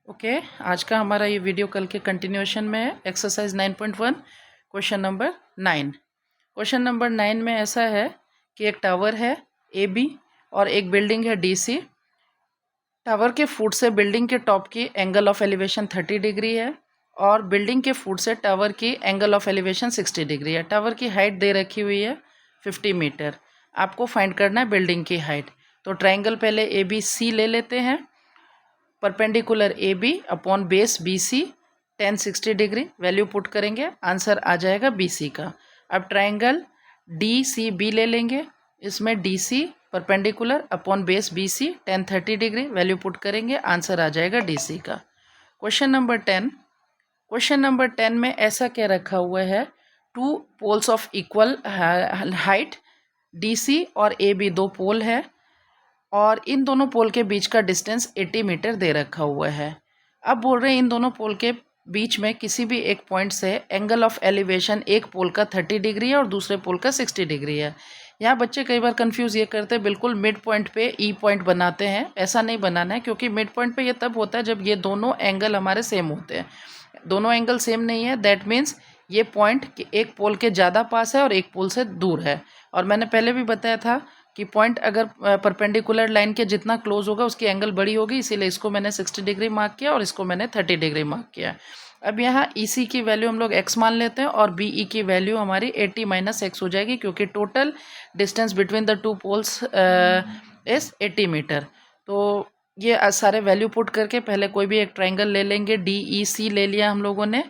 Okay आज का हमारा ये वीडियो कल के कंटिन्यूएशन में है। Exercise 9.1 question number 9। Question number 9 में ऐसा है कि एक टावर है ए बी और एक बिल्डिंग है डी सी। टावर के फुट से बिल्डिंग के टॉप की एंगल ऑफ एलिवेशन 30 डिग्री है और बिल्डिंग के फुट से टावर की एंगल ऑफ एलिवेशन 60 डिग्री है। टावर की हाइट दे रखी हुई है 50 मीटर। आपको फाइंड करना है बिल्डिंग की हाइट। तो ट्राइंगल पहले ए बी सी ले लेते हैं। Perpendicular A B upon base B C 1060 degree value put करेंगे, आंसर आ जाएगा बी सी का। अब ट्राइंगल डी सी बी ले लेंगे, इसमें D C perpendicular upon base B C 1030 degree value put करेंगे, आंसर आ जाएगा डी सी का। क्वेश्चन नंबर 10 में ऐसा क्या रखा हुआ है, two poles of equal height D C और ए बी दो पोल है और इन दोनों पोल के बीच का डिस्टेंस 80 मीटर दे रखा हुआ है। अब बोल रहे हैं इन दोनों पोल के बीच में किसी भी एक पॉइंट से एंगल ऑफ एलिवेशन एक पोल का 30 डिग्री है और दूसरे पोल का 60 डिग्री है। यहाँ बच्चे कई बार कंफ्यूज ये करते हैं, बिल्कुल मिड पॉइंट पे ई पॉइंट बनाते हैं। ऐसा नहीं बनाना है, क्योंकि मिड पॉइंट पे ये तब होता है जब ये दोनों एंगल हमारे सेम होते हैं। दोनों एंगल सेम नहीं है, दैट मीन्स ये पॉइंट एक पोल के ज़्यादा पास है और एक पोल से दूर है। और मैंने पहले भी बताया था कि पॉइंट अगर परपेंडिकुलर लाइन के जितना क्लोज होगा उसकी एंगल बड़ी होगी, इसीलिए इसको मैंने 60 डिग्री मार्क किया और इसको मैंने 30 डिग्री मार्क किया। अब यहाँ ई सी की वैल्यू हम लोग x मान लेते हैं और बी ई की वैल्यू हमारी 80 माइनस एक्स हो जाएगी, क्योंकि total distance between the two poles is 80 metre. तो ये सारे वैल्यू पुट करके पहले कोई भी एक ट्राइंगल ले लेंगे। डी ई सी ले लिया हम लोगों ने,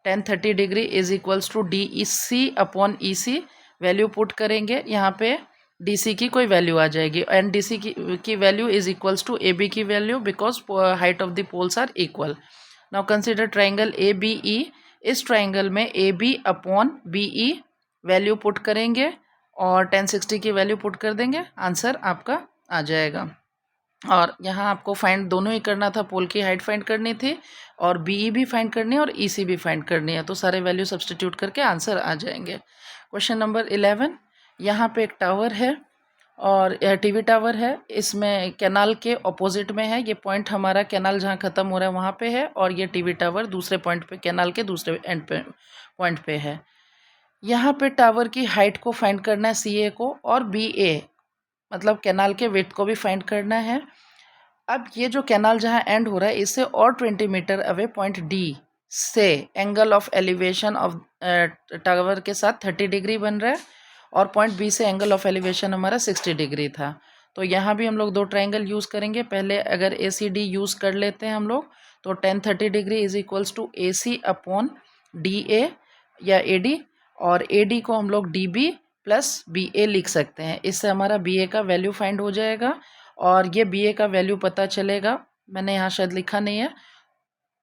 1030 degree is equals to D E C upon E C value put करेंगे। यहाँ पे डी सी की कोई वैल्यू आ जाएगी एंड डी सी की value is equals to A B की value, because height of the poles are equal. Now consider triangle A B E. इस triangle में A B upon B E value put करेंगे और 1060 की value put कर देंगे, answer आपका आ जाएगा। और यहाँ आपको फाइंड दोनों ही करना था, पोल की हाइट फाइंड करनी थी और बी ई भी फाइंड करनी है और ई सी भी फाइंड करनी है। तो सारे वैल्यू सब्सटीट्यूट करके आंसर आ जाएंगे। क्वेश्चन नंबर 11, यहाँ पे एक टावर है और टीवी टावर है। इसमें कैनाल के ऑपोजिट में है, ये पॉइंट हमारा कैनाल जहाँ ख़त्म हो रहा है वहाँ पे है और ये टीवी टावर दूसरे पॉइंट पे, कैनाल के दूसरे एंड पे पॉइंट पे है। यहाँ पे टावर की हाइट को फाइंड करना है सी ए को, और बी ए मतलब कैनाल के विड्थ को भी फाइंड करना है। अब ये जो कैनाल जहाँ एंड हो रहा है इससे और 20 मीटर अवे पॉइंट डी से angle of elevation of tower के साथ 30 डिग्री बन रहा है और पॉइंट बी से एंगल ऑफ एलिवेशन हमारा 60 डिग्री था। तो यहाँ भी हम लोग दो ट्राइंगल यूज़ करेंगे। पहले अगर ए सी डी यूज़ कर लेते हैं हम लोग, तो 1030 degree is equals to A C upon D A या ए डी, और ए डी को हम लोग D B plus B A लिख सकते हैं। इससे हमारा बी ए का वैल्यू फाइंड हो जाएगा और ये बी ए का वैल्यू पता चलेगा, मैंने यहाँ शायद लिखा नहीं है।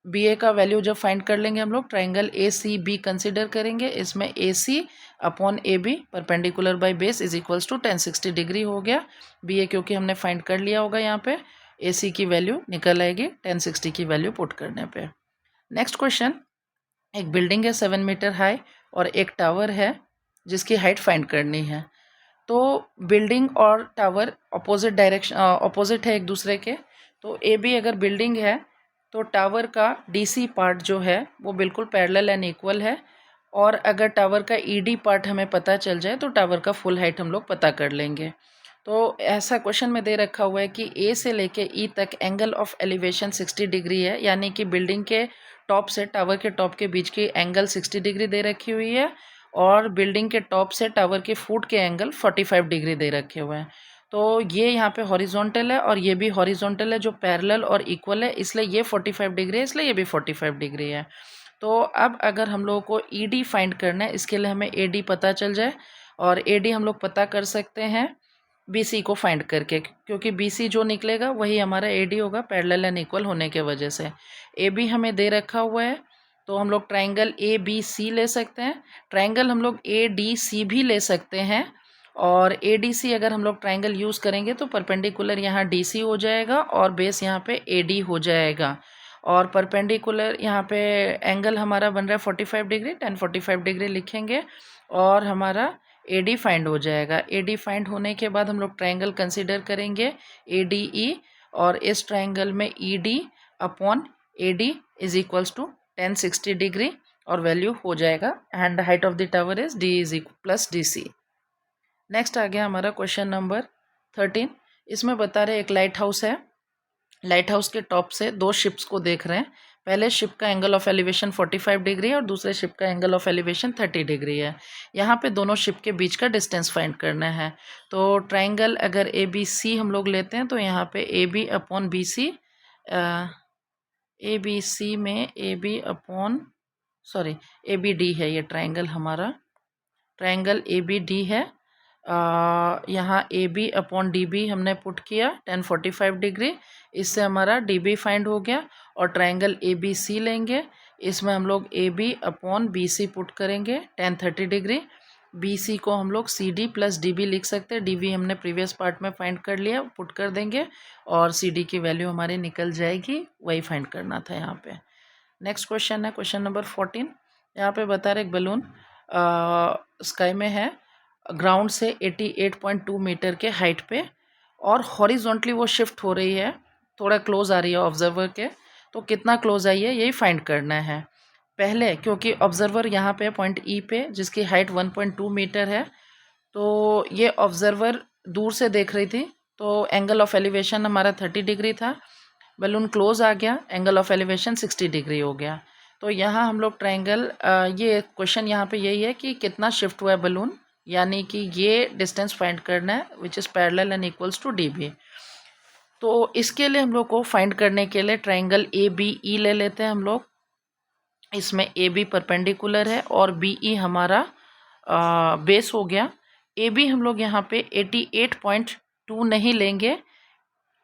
बी ए का वैल्यू जब फाइंड कर लेंगे हम लोग, triangle A C B consider करेंगे। इसमें A C upon A B perpendicular by base is equals to 1060 degree हो गया। बी ए क्योंकि हमने फाइंड कर लिया होगा, यहाँ पे ए सी की वैल्यू निकल आएगी 1060 की वैल्यू पुट करने पे। नेक्स्ट क्वेश्चन, एक बिल्डिंग है 7 मीटर हाई और एक टावर है जिसकी हाइट फाइंड करनी है। तो बिल्डिंग और टावर अपोजिट डायरेक्शन अपोजिट है एक दूसरे के। तो ए बी अगर बिल्डिंग है तो टावर का डी सी पार्ट जो है वो बिल्कुल पैरेलल एंड इक्वल है, और अगर टावर का ई डी पार्ट हमें पता चल जाए तो टावर का फुल हाइट हम लोग पता कर लेंगे। तो ऐसा क्वेश्चन में दे रखा हुआ है कि ए से लेके ई तक एंगल ऑफ एलिवेशन 60 डिग्री है, यानी कि बिल्डिंग के टॉप से टावर के टॉप के बीच की एंगल 60 डिग्री दे रखी हुई है और बिल्डिंग के टॉप से टावर के फुट के एंगल 45 डिग्री दे रखे हुए हैं। तो ये यहाँ पे हॉरिजॉन्टल है और ये भी हॉरिजॉन्टल है जो पैरेलल और इक्वल है, इसलिए ये 45 डिग्री है, इसलिए ये भी 45 डिग्री है। तो अब अगर हम लोगों को ई डी फाइंड करना है, इसके लिए हमें ए डी पता चल जाए और ए डी हम लोग पता कर सकते हैं बी सी को फाइंड करके, क्योंकि बी सी जो निकलेगा वही हमारा ए डी होगा पैरेलल एंड इक्वल होने के वजह से। ए बी हमें दे रखा हुआ है तो हम लोग ट्राइंगल ए बी सी ले सकते हैं। ट्राइंगल हम लोग ए डी सी भी ले सकते हैं, और ए डी सी अगर हम लोग ट्राइंगल यूज़ करेंगे तो परपेंडिकुलर यहाँ डी सी हो जाएगा और बेस यहाँ पे ए डी हो जाएगा, और परपेंडिकुलर यहाँ पे एंगल हमारा बन रहा है 45 डिग्री, 1045 डिग्री लिखेंगे और हमारा ए डी फाइंड हो जाएगा। ए डी फाइंड होने के बाद हम लोग ट्राइंगल कंसिडर करेंगे ए डी ई, और इस ट्राइंगल में E D upon AD is equals to 1060 degree और वैल्यू हो जाएगा and height of the tower is D is plus DC। Next आ गया हमारा क्वेश्चन नंबर 13। इसमें बता रहे एक लाइट हाउस है, लाइट हाउस के टॉप से दो शिप्स को देख रहे हैं। पहले शिप का एंगल ऑफ एलिवेशन 45 डिग्री है और दूसरे शिप का एंगल ऑफ एलिवेशन 30 डिग्री है। यहाँ पे दोनों शिप के बीच का डिस्टेंस फाइंड करना है। तो ट्राइंगल अगर ABC हम लोग लेते हैं तो यहाँ पे AB अपॉन BC, ABC में AB अपॉन ABD है, ये ट्राइंगल हमारा ट्राइंगल ABD है। यहाँ AB अपॉन DB हमने पुट किया 1045 डिग्री, इससे हमारा DB फाइंड हो गया। और ट्राइंगल ABC लेंगे, इसमें हम लोग AB अपॉन BC पुट करेंगे 1030 डिग्री। BC को हम लोग CD प्लस DB लिख सकते हैं, DB हमने प्रीवियस पार्ट में फाइंड कर लिया, पुट कर देंगे और CD की वैल्यू हमारी निकल जाएगी, वही फाइंड करना था यहाँ पे। नेक्स्ट क्वेश्चन है क्वेश्चन नंबर 14। यहाँ पे बता रहे एक बलून स्काई में है, ग्राउंड से 88.2 मीटर के हाइट पे और हॉरिजॉन्टली वो शिफ्ट हो रही है, थोड़ा क्लोज आ रही है ऑब्जर्वर के। तो कितना क्लोज आई है यही फाइंड करना है। पहले क्योंकि ऑब्जर्वर यहाँ पे पॉइंट E पे जिसकी हाइट 1.2 मीटर है, तो ये ऑब्जर्वर दूर से देख रही थी, तो एंगल ऑफ एलिवेशन हमारा 30 डिग्री था। बलून क्लोज आ गया, एंगल ऑफ एलिवेशन 60 डिग्री हो गया। तो यहाँ हम लोग ट्राइंगल, ये क्वेश्चन यहाँ पे यही है कि कितना शिफ्ट हुआ है बलून, यानी कि ये डिस्टेंस फाइंड करना है which is parallel and equals to DB। तो इसके लिए हम लोग को फाइंड करने के लिए ट्राइंगल ABE ले लेते हैं हम लोग। इसमें AB परपेंडिकुलर है और BE हमारा बेस हो गया। AB हम लोग यहाँ पे 88.2 नहीं लेंगे,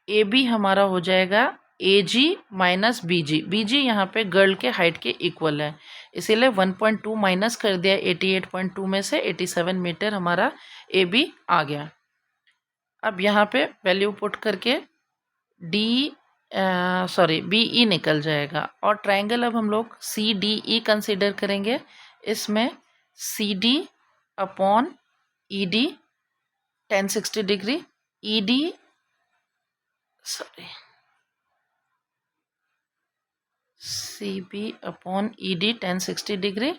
AB हमारा हो जाएगा AG माइनस BG। BG यहाँ पे गर्ल के हाइट के इक्वल है, इसीलिए 1.2 माइनस कर दिया 88.2 में से, 87 मीटर हमारा AB आ गया। अब यहाँ पे वैल्यू पुट करके BE निकल जाएगा। और ट्राइंगल अब हम लोग CDE कंसिडर करेंगे। इसमें CD upon ED 1060 degree, CB upon ED 1060 degree,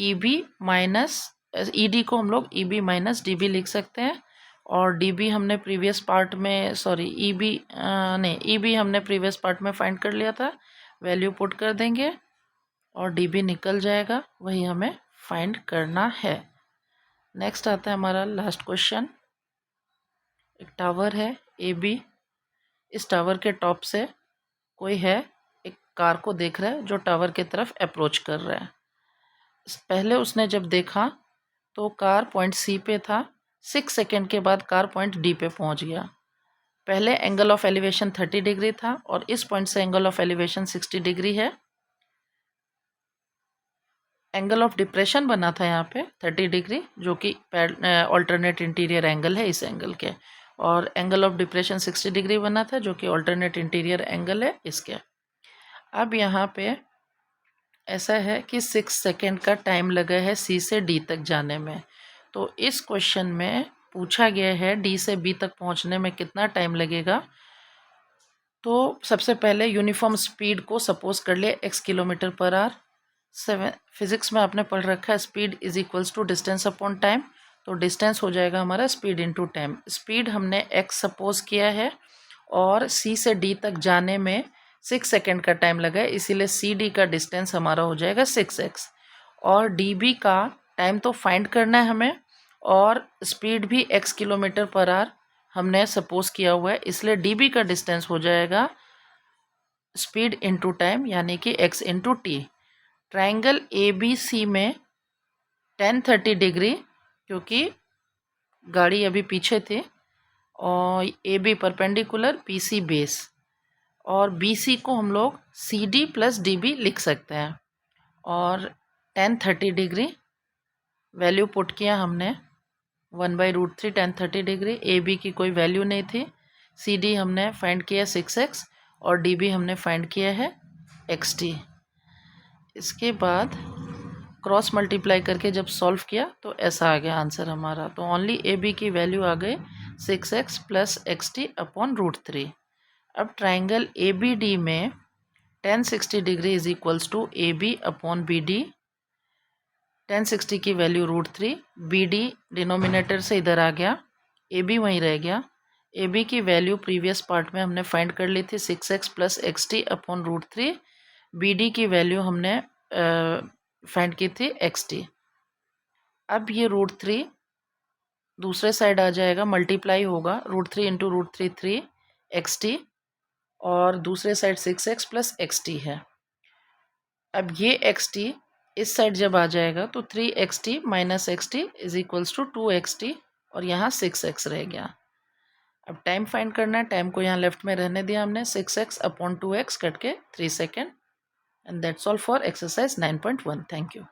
EB minus ED को हम लोग EB माइनस DB लिख सकते हैं। और DB हमने प्रीवियस पार्ट में EB हमने प्रीवियस पार्ट में फाइंड कर लिया था, वैल्यू पुट कर देंगे और DB निकल जाएगा, वही हमें फाइंड करना है। नेक्स्ट आता है हमारा लास्ट क्वेश्चन। एक टावर है AB, इस टावर के टॉप से कोई है, एक कार को देख रहा है जो टावर की तरफ अप्रोच कर रहा है। पहले उसने जब देखा तो कार पॉइंट C पे था, 6 सेकेंड के बाद कार पॉइंट D पे पहुंच गया। पहले एंगल ऑफ एलिवेशन 30 डिग्री था और इस पॉइंट से एंगल ऑफ एलिवेशन 60 डिग्री है। एंगल ऑफ डिप्रेशन बना था यहाँ पे 30 डिग्री, जो कि ऑल्टरनेट इंटीरियर एंगल है इस एंगल के, और एंगल ऑफ डिप्रेशन 60 डिग्री बना था जो कि ऑल्टरनेट इंटीरियर एंगल है इसके। अब यहाँ पे ऐसा है कि 6 सेकेंड का टाइम लगा है C से D तक जाने में। तो इस क्वेश्चन में पूछा गया है D से B तक पहुँचने में कितना टाइम लगेगा। तो सबसे पहले यूनिफॉर्म स्पीड को सपोज कर लिया x kilometre per hour. Physics में आपने पढ़ रखा है speed is equals to distance upon time, तो डिस्टेंस हो जाएगा हमारा स्पीड इनटू टाइम। स्पीड हमने x सपोज किया है और C से D तक जाने में 6 सेकेंड का टाइम लगा है, इसीलिए CD का डिस्टेंस हमारा हो जाएगा 6x। और DB का टाइम तो फाइंड करना है हमें, और स्पीड भी x किलोमीटर पर आवर हमने सपोज किया हुआ है, इसलिए DB का डिस्टेंस हो जाएगा स्पीड इनटू टाइम, यानी कि x into T. Triangle ABC में 1030 डिग्री, क्योंकि गाड़ी अभी पीछे थी, और AB परपेंडिकुलर BC बेस, और BC को हम लोग CD प्लस DB लिख सकते हैं। और 1030 डिग्री वैल्यू पुट किया हमने 1/√3 1030 डिग्री। AB की कोई वैल्यू नहीं थी, CD हमने फाइंड किया 6x और DB हमने फाइंड किया है xt। इसके बाद क्रॉस मल्टीप्लाई करके जब सॉल्व किया तो ऐसा आ गया आंसर हमारा। तो ओनली AB की वैल्यू आ गई 6x प्लस xt अपॉन √3। अब ट्राइंगल ABD में tan 60 degree is equals to A B upon B D. tan 60 की वैल्यू √3, बी डी डिनोमिनेटर से इधर आ गया, ए बी वहीं रह गया। ए बी की वैल्यू प्रीवियस पार्ट में हमने फाइंड कर ली थी 6x plus x t upon √3। B D की वैल्यू हमने फाइंड की थी एक्स टी। अब ये √3 दूसरे साइड आ जाएगा, मल्टीप्लाई होगा, √3 इंटू √3 3 एक्स टी, और दूसरे side 6x plus x T है। अब ये एक्स टी इस साइड जब आ जाएगा तो 3xt minus x t is equals to 2xt, और यहाँ 6x रह गया। अब टाइम फाइंड करना है, टाइम को यहाँ लेफ्ट में रहने दिया हमने, 6x अपॉन 2x कट के 3 second. And that's all for exercise 9.1। Thank you.